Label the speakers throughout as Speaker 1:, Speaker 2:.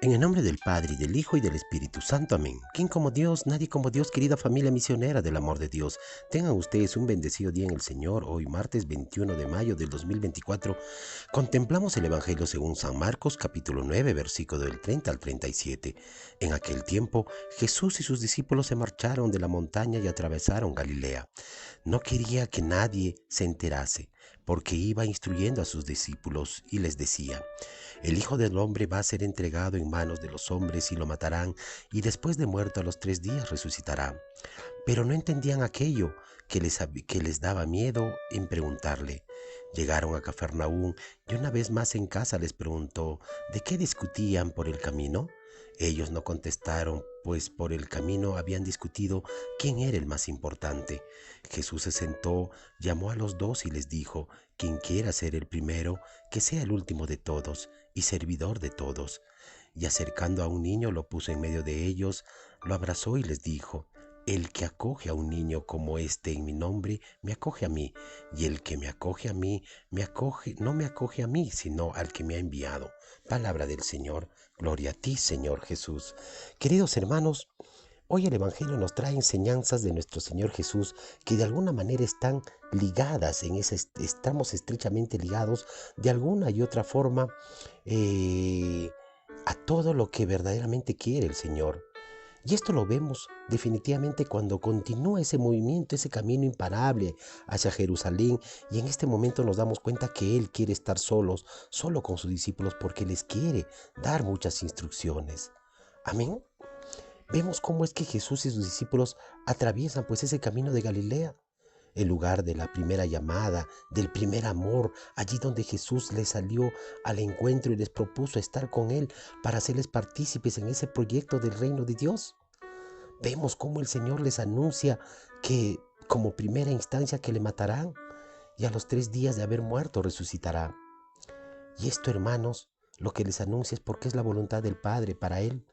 Speaker 1: En el nombre del Padre, y del Hijo, y del Espíritu Santo. Amén. ¿Quién como Dios? Nadie como Dios, querida familia misionera del amor de Dios. Tengan ustedes un bendecido día en el Señor. Hoy, martes 21 de mayo del 2024, contemplamos el Evangelio según San Marcos, capítulo 9, versículo del 30 al 37. En aquel tiempo, Jesús y sus discípulos se marcharon de la montaña y atravesaron Galilea. No quería que nadie se enterase, porque iba instruyendo a sus discípulos y les decía: el Hijo del Hombre va a ser entregado en manos de los hombres y lo matarán, y después de muerto a los 3 días resucitará. Pero no entendían aquello que les daba miedo en preguntarle. Llegaron a Cafarnaúm y una vez más en casa les preguntó: ¿de qué discutían por el camino? Ellos no contestaron, pues por el camino habían discutido quién era el más importante. Jesús se sentó, llamó a los 2 y les dijo: quien quiera ser el primero, que sea el último de todos y servidor de todos. Y acercando a un niño lo puso en medio de ellos, lo abrazó y les dijo: el que acoge a un niño como este en mi nombre, me acoge a mí, y el que me acoge a mí, no me acoge a mí, sino al que me ha enviado. Palabra del Señor. Gloria a ti, Señor Jesús. Queridos hermanos, hoy el Evangelio nos trae enseñanzas de nuestro Señor Jesús que de alguna manera están ligadas, estamos estrechamente ligados de alguna y otra forma a todo lo que verdaderamente quiere el Señor. Y esto lo vemos definitivamente cuando continúa ese movimiento, ese camino imparable hacia Jerusalén, y en este momento nos damos cuenta que Él quiere estar solo con sus discípulos, porque les quiere dar muchas instrucciones. Amén. Vemos cómo es que Jesús y sus discípulos atraviesan pues ese camino de Galilea, el lugar de la primera llamada, del primer amor, allí donde Jesús les salió al encuentro y les propuso estar con Él para hacerles partícipes en ese proyecto del reino de Dios. Vemos cómo el Señor les anuncia que como primera instancia que le matarán, y a los 3 días de haber muerto resucitará. Y esto, hermanos, lo que les anuncia es porque es la voluntad del Padre para Él.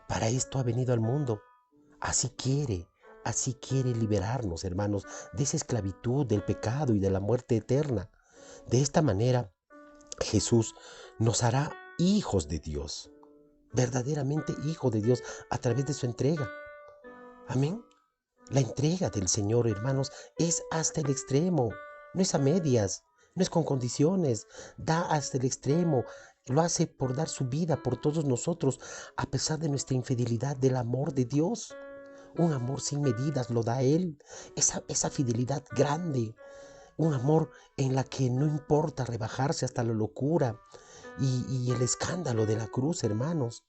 Speaker 1: Para esto ha venido al mundo. Así quiere liberarnos, hermanos, de esa esclavitud, del pecado y de la muerte eterna. De esta manera, Jesús nos hará hijos de Dios, verdaderamente hijos de Dios, a través de su entrega. Amén. La entrega del Señor, hermanos, es hasta el extremo, no es a medias, no es con condiciones, da hasta el extremo, lo hace por dar su vida por todos nosotros, a pesar de nuestra infidelidad, del amor de Dios. Un amor sin medidas lo da Él, esa fidelidad grande, un amor en la que no importa rebajarse hasta la locura y el escándalo de la cruz, hermanos.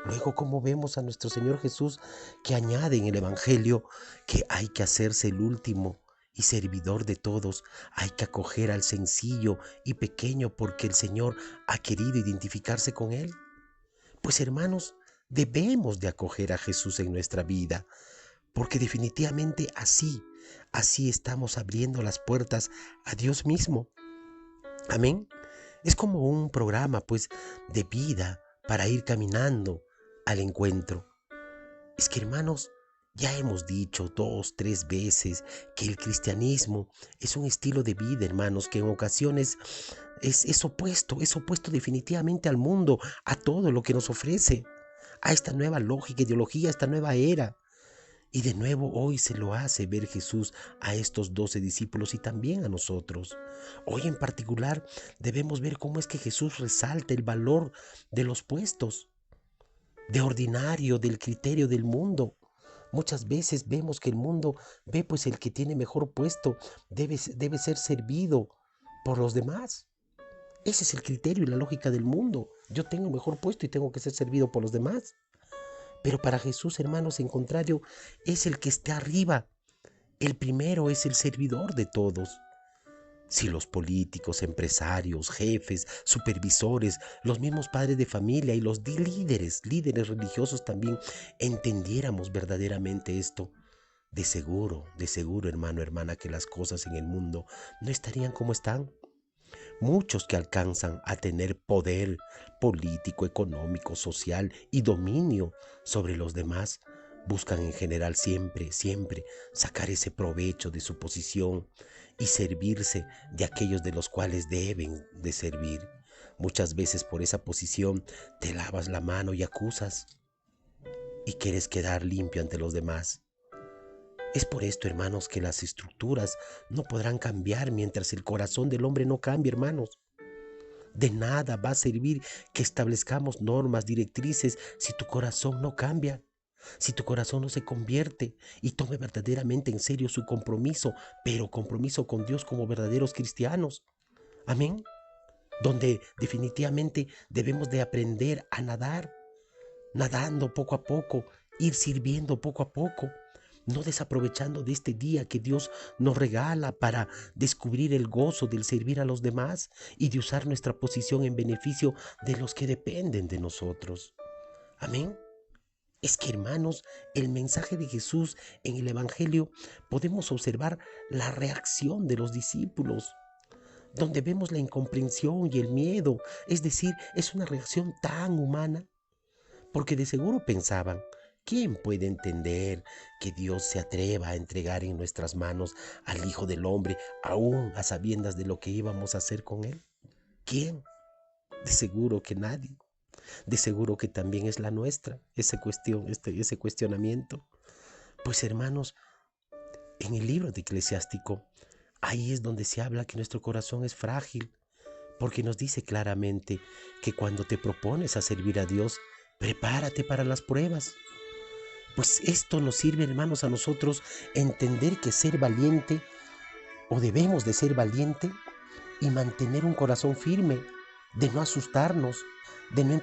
Speaker 1: Luego, como vemos a nuestro Señor Jesús, que añade en el Evangelio que hay que hacerse el último y servidor de todos, hay que acoger al sencillo y pequeño porque el Señor ha querido identificarse con Él. Pues hermanos, debemos de acoger a Jesús en nuestra vida, porque definitivamente así estamos abriendo las puertas a Dios mismo. Amén. Es como un programa, pues, de vida para ir caminando al encuentro. Es que, hermanos, ya hemos dicho 2, 3 veces que el cristianismo es un estilo de vida, hermanos, que en ocasiones es opuesto definitivamente al mundo, a todo lo que nos ofrece, a esta nueva lógica, ideología, a esta nueva era. Y de nuevo hoy se lo hace ver Jesús a estos 12 discípulos y también a nosotros. Hoy en particular debemos ver cómo es que Jesús resalta el valor de los puestos, de ordinario, del criterio del mundo. Muchas veces vemos que el mundo ve pues el que tiene mejor puesto debe ser servido por los demás. Ese es el criterio y la lógica del mundo. Yo tengo mejor puesto y tengo que ser servido por los demás. Pero para Jesús, hermanos, en contrario, es el que está arriba. El primero es el servidor de todos. Si los políticos, empresarios, jefes, supervisores, los mismos padres de familia y los líderes religiosos también entendiéramos verdaderamente esto, de seguro, hermano, hermana, que las cosas en el mundo no estarían como están. Muchos que alcanzan a tener poder político, económico, social y dominio sobre los demás buscan en general siempre sacar ese provecho de su posición y servirse de aquellos de los cuales deben de servir. Muchas veces por esa posición te lavas la mano y acusas y quieres quedar limpio ante los demás. Es por esto, hermanos, que las estructuras no podrán cambiar mientras el corazón del hombre no cambie, hermanos. De nada va a servir que establezcamos normas, directrices, si tu corazón no cambia, si tu corazón no se convierte y tome verdaderamente en serio su compromiso, pero compromiso con Dios como verdaderos cristianos. Amén. Donde definitivamente debemos de aprender a nadar, nadando poco a poco, ir sirviendo poco a poco, no desaprovechando de este día que Dios nos regala para descubrir el gozo del servir a los demás y de usar nuestra posición en beneficio de los que dependen de nosotros. Amén. Es que, hermanos, el mensaje de Jesús en el Evangelio podemos observar la reacción de los discípulos, donde vemos la incomprensión y el miedo. Es decir, es una reacción tan humana, porque de seguro pensaban, ¿quién puede entender que Dios se atreva a entregar en nuestras manos al Hijo del Hombre, aún a sabiendas de lo que íbamos a hacer con Él? ¿Quién? De seguro que nadie. De seguro que también es la nuestra, ese cuestionamiento. Pues, hermanos, en el libro de Eclesiástico, ahí es donde se habla que nuestro corazón es frágil, porque nos dice claramente que cuando te propones a servir a Dios, prepárate para las pruebas. Pues esto nos sirve, hermanos, a nosotros entender que ser valiente, o debemos de ser valiente, y mantener un corazón firme, de no asustarnos, de no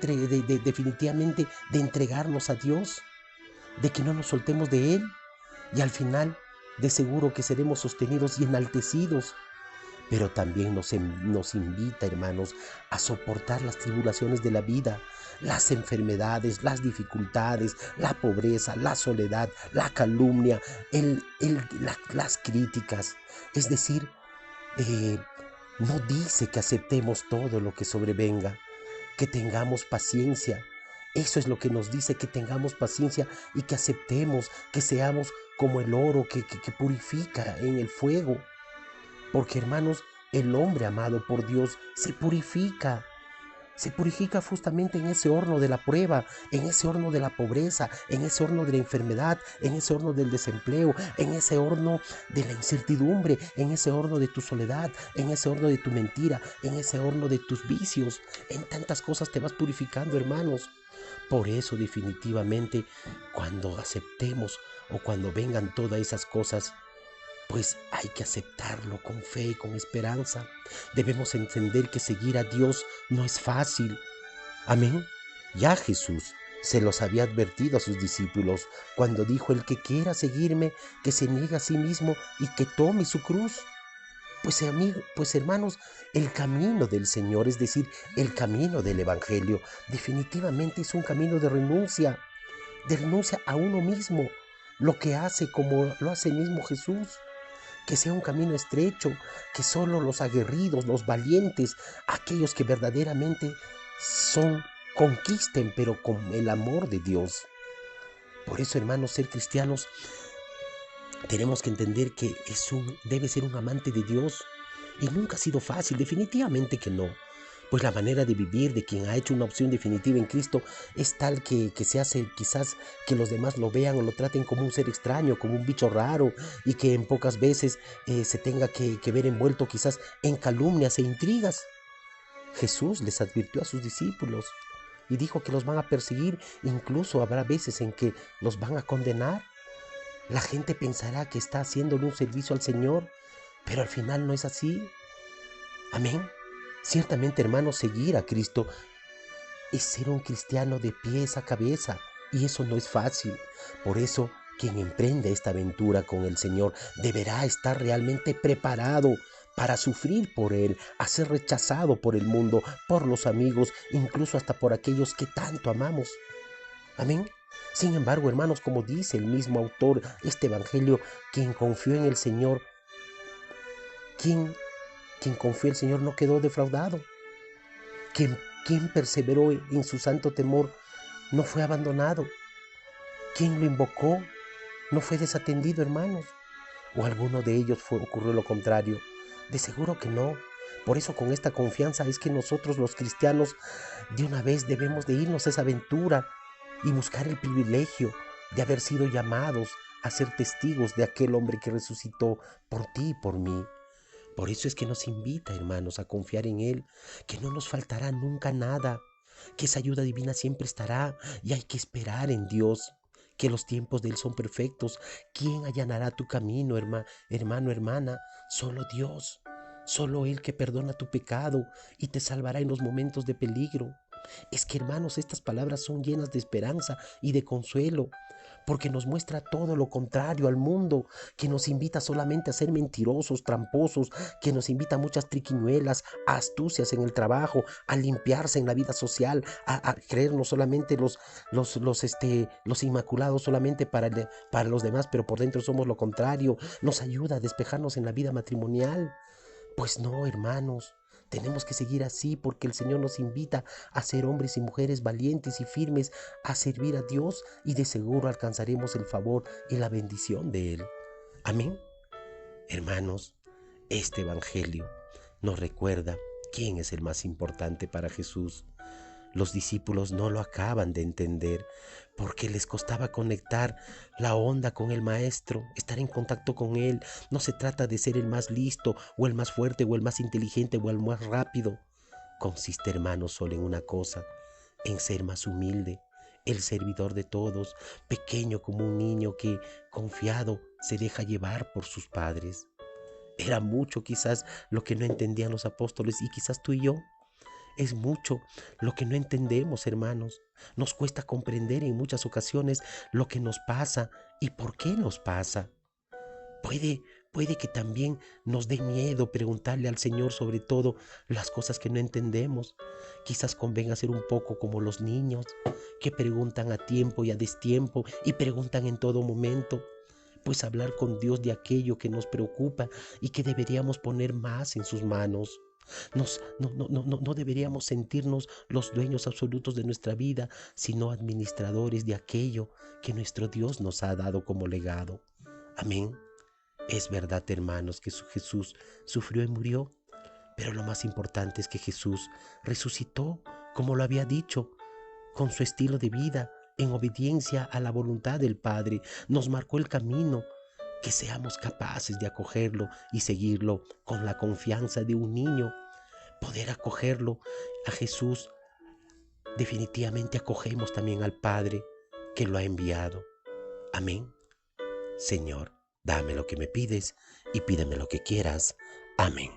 Speaker 1: definitivamente de entregarnos a Dios, de que no nos soltemos de Él, y al final de seguro que seremos sostenidos y enaltecidos. Pero también nos invita, hermanos, a soportar las tribulaciones de la vida, las enfermedades, las dificultades, la pobreza, la soledad, la calumnia, las críticas. Es decir, no dice que aceptemos todo lo que sobrevenga, que tengamos paciencia. Eso es lo que nos dice, que tengamos paciencia y que aceptemos, que seamos como el oro que purifica en el fuego. Porque, hermanos, el hombre amado por Dios se purifica justamente en ese horno de la prueba, en ese horno de la pobreza, en ese horno de la enfermedad, en ese horno del desempleo, en ese horno de la incertidumbre, en ese horno de tu soledad, en ese horno de tu mentira, en ese horno de tus vicios. En tantas cosas te vas purificando, hermanos. Por eso, definitivamente, cuando aceptemos o cuando vengan todas esas cosas, pues hay que aceptarlo con fe y con esperanza. Debemos entender que seguir a Dios no es fácil. Amén. Ya Jesús se los había advertido a sus discípulos cuando dijo: el que quiera seguirme, que se niegue a sí mismo y que tome su cruz. Pues hermanos, el camino del Señor, es decir, el camino del Evangelio, definitivamente es un camino de renuncia a uno mismo, lo que hace como lo hace mismo Jesús. Que sea un camino estrecho, que solo los aguerridos, los valientes, aquellos que verdaderamente conquisten, pero con el amor de Dios. Por eso, hermanos, ser cristianos, tenemos que entender que debe ser un amante de Dios. Y nunca ha sido fácil, definitivamente que no. Pues la manera de vivir de quien ha hecho una opción definitiva en Cristo es tal que se hace quizás que los demás lo vean o lo traten como un ser extraño, como un bicho raro, y que en pocas veces se tenga que ver envuelto quizás en calumnias e intrigas. Jesús les advirtió a sus discípulos y dijo que los van a perseguir, incluso habrá veces en que los van a condenar. La gente pensará que está haciéndole un servicio al Señor, pero al final no es así. Amén. Ciertamente, hermanos, seguir a Cristo es ser un cristiano de pies a cabeza, y eso no es fácil. Por eso, quien emprende esta aventura con el Señor deberá estar realmente preparado para sufrir por Él, a ser rechazado por el mundo, por los amigos, incluso hasta por aquellos que tanto amamos. Amén. Sin embargo, hermanos, como dice el mismo autor, este evangelio, quien confió en el Señor, quien confió en el Señor no quedó defraudado. Quien perseveró en su santo temor no fue abandonado. Quien lo invocó no fue desatendido, hermanos. ¿O alguno de ellos ocurrió lo contrario? De seguro que no. Por eso con esta confianza es que nosotros los cristianos de una vez debemos de irnos a esa aventura y buscar el privilegio de haber sido llamados a ser testigos de aquel hombre que resucitó por ti y por mí. Por eso es que nos invita, hermanos, a confiar en Él, que no nos faltará nunca nada, que esa ayuda divina siempre estará y hay que esperar en Dios, que los tiempos de Él son perfectos. ¿Quién allanará tu camino, hermano, hermana? Solo Dios, solo Él que perdona tu pecado y te salvará en los momentos de peligro. Es que, hermanos, estas palabras son llenas de esperanza y de consuelo, porque nos muestra todo lo contrario al mundo, que nos invita solamente a ser mentirosos, tramposos, que nos invita a muchas triquiñuelas, a astucias en el trabajo, a limpiarse en la vida social, a creernos solamente los inmaculados solamente para los demás, pero por dentro somos lo contrario. Nos ayuda a despejarnos en la vida matrimonial. Pues no, hermanos, tenemos que seguir así porque el Señor nos invita a ser hombres y mujeres valientes y firmes, a servir a Dios, y de seguro alcanzaremos el favor y la bendición de Él. Amén. Hermanos, este Evangelio nos recuerda quién es el más importante para Jesús. Los discípulos no lo acaban de entender porque les costaba conectar la onda con el Maestro, estar en contacto con Él. No se trata de ser el más listo o el más fuerte o el más inteligente o el más rápido. Consiste, hermanos, solo en una cosa, en ser más humilde, el servidor de todos, pequeño como un niño que, confiado, se deja llevar por sus padres. Era mucho quizás lo que no entendían los apóstoles y quizás tú y yo. Es mucho lo que no entendemos, hermanos. Nos cuesta comprender en muchas ocasiones lo que nos pasa y por qué nos pasa. Puede que también nos dé miedo preguntarle al Señor sobre todo las cosas que no entendemos. Quizás convenga ser un poco como los niños que preguntan a tiempo y a destiempo y preguntan en todo momento. Pues hablar con Dios de aquello que nos preocupa y que deberíamos poner más en sus manos. No deberíamos sentirnos los dueños absolutos de nuestra vida, sino administradores de aquello que nuestro Dios nos ha dado como legado. Amén. Es verdad, hermanos, que Jesús sufrió y murió, pero lo más importante es que Jesús resucitó, como lo había dicho, con su estilo de vida, en obediencia a la voluntad del Padre. Nos marcó el camino, que seamos capaces de acogerlo y seguirlo con la confianza de un niño. Poder acogerlo a Jesús, definitivamente acogemos también al Padre que lo ha enviado. Amén. Señor, dame lo que me pides y pídeme lo que quieras. Amén.